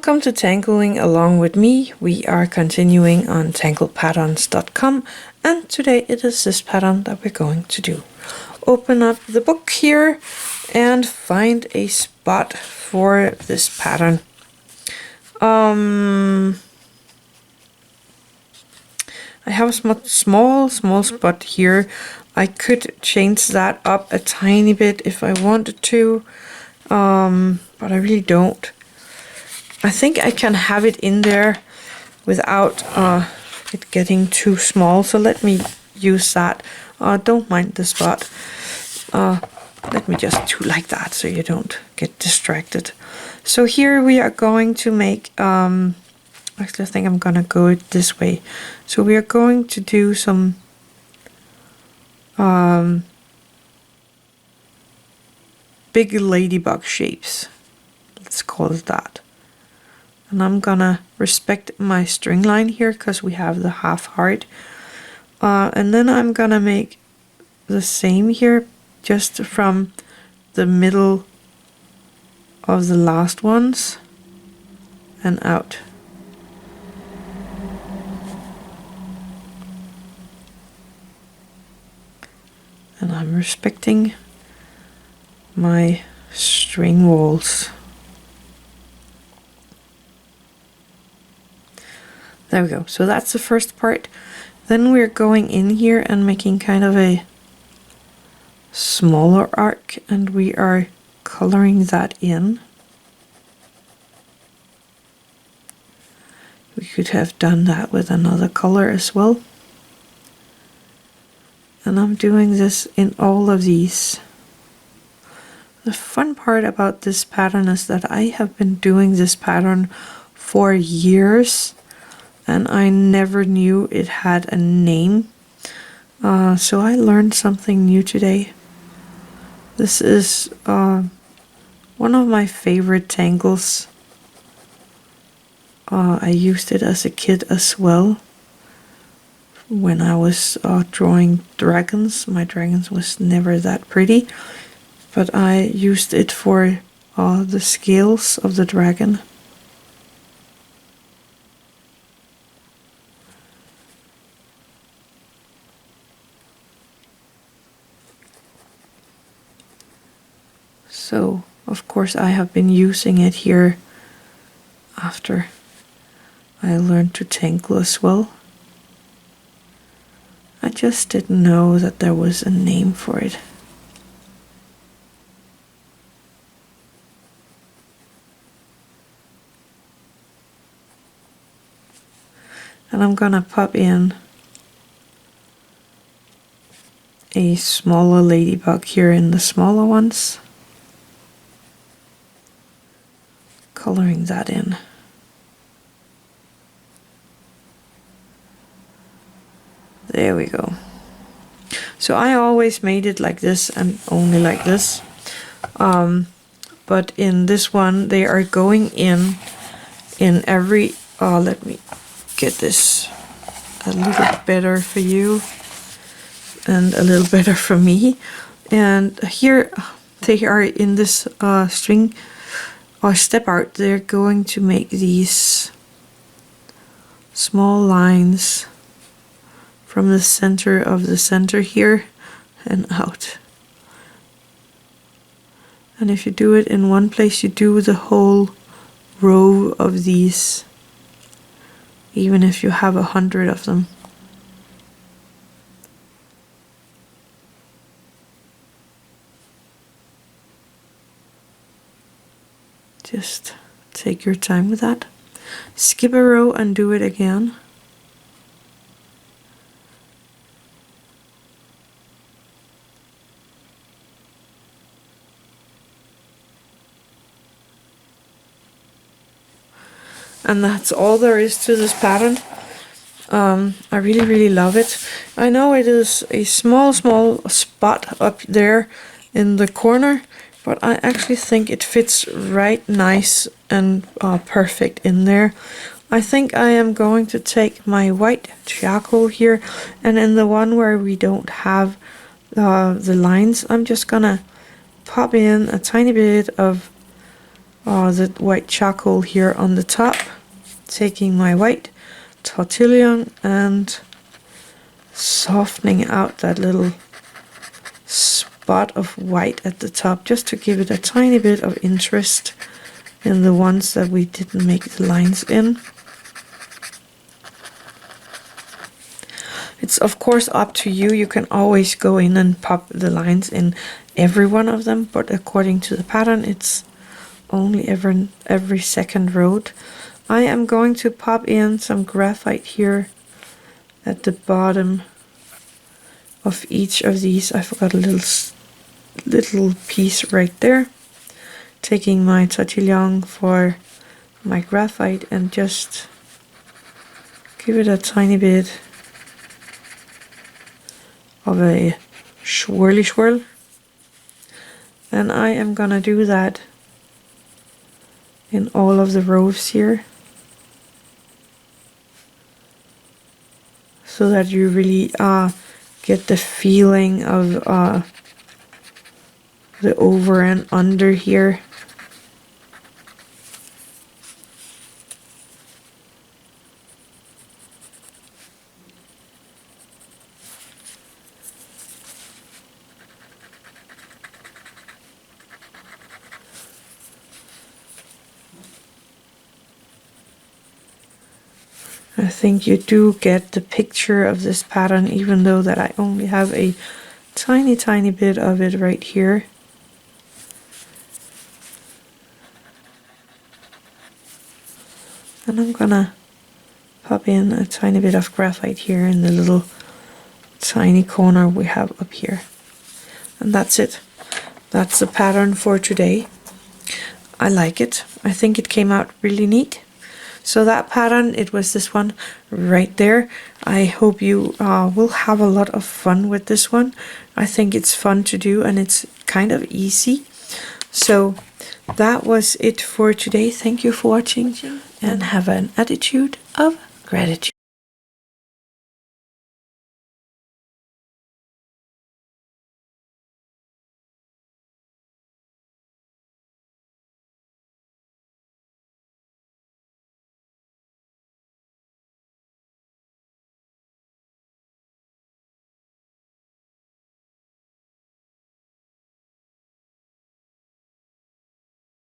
Welcome to Tangling along with me. We are continuing on tanglepatterns.com, and today it is this pattern that we're going to do. Open up the book here and find a spot for this pattern. I have a small spot here. I could change that up a tiny bit if I wanted to, but I really don't. I think I can have it in there without it getting too small, so let me use that. Don't mind the spot. Let me just do like that so you don't get distracted. So here we are going to make, actually I think I'm gonna go it this way. So we are going to do some big ladybug shapes. Let's call it that. And I'm gonna respect my string line here because we have the half heart. And then I'm gonna make the same here just from the middle of the last ones and out. And I'm respecting my string walls. There we go. So that's the first part. Then we're going in here and making kind of a smaller arc, and we are coloring that in. We could have done that with another color as well. And I'm doing this in all of these. The fun part about this pattern is that I have been doing this pattern for years, and I never knew it had a name. So I learned something new today. This is one of my favorite tangles. I used it as a kid as well. When I was drawing dragons, my dragons was never that pretty, but I used it for the scales of the dragon. So, of course, I have been using it here after I learned to tangle as well. I just didn't know that there was a name for it. And I'm gonna pop in a smaller ladybug here in the smaller ones. Coloring that in. There we go. So I always made it like this and only like this. But in this one they are going in every, let me get this a little better for you and a little better for me. And here they are in this string or step art. They're going to make these small lines from the center of the center here and out. And if you do it in one place, you do the whole row of these, even if you have 100 of them. Just take your time with that. Skip a row and do it again. And that's all there is to this pattern. I really love it. I know it is a small spot up there in the corner, but I actually think it fits right nice and perfect in there. I think I am going to take my white charcoal here, and in the one where we don't have the lines, I'm just gonna pop in a tiny bit of the white charcoal here on the top, taking my white Tortillion and softening out that little spot of white at the top, just to give it a tiny bit of interest in the ones that we didn't make the lines in. It's of course up to you. You can always go in and pop the lines in every one of them, but according to the pattern it's only every second row. I am going to pop in some graphite here at the bottom of each of these. I forgot a little piece right there. Taking my Tortillion for my graphite and just give it a tiny bit of a swirly swirl. And I am gonna do that in all of the rows here, so that you really get the feeling of the over and under here. I think you do get the picture of this pattern, even though that I only have a tiny bit of it right here. And I'm gonna pop in a tiny bit of graphite here in the little tiny corner we have up here. And that's it. That's the pattern for today. I like it. I think it came out really neat. So that pattern, it was this one right there. I hope you will have a lot of fun with this one. I think it's fun to do and it's kind of easy. So that was it for today. Thank you for watching and have an attitude of gratitude.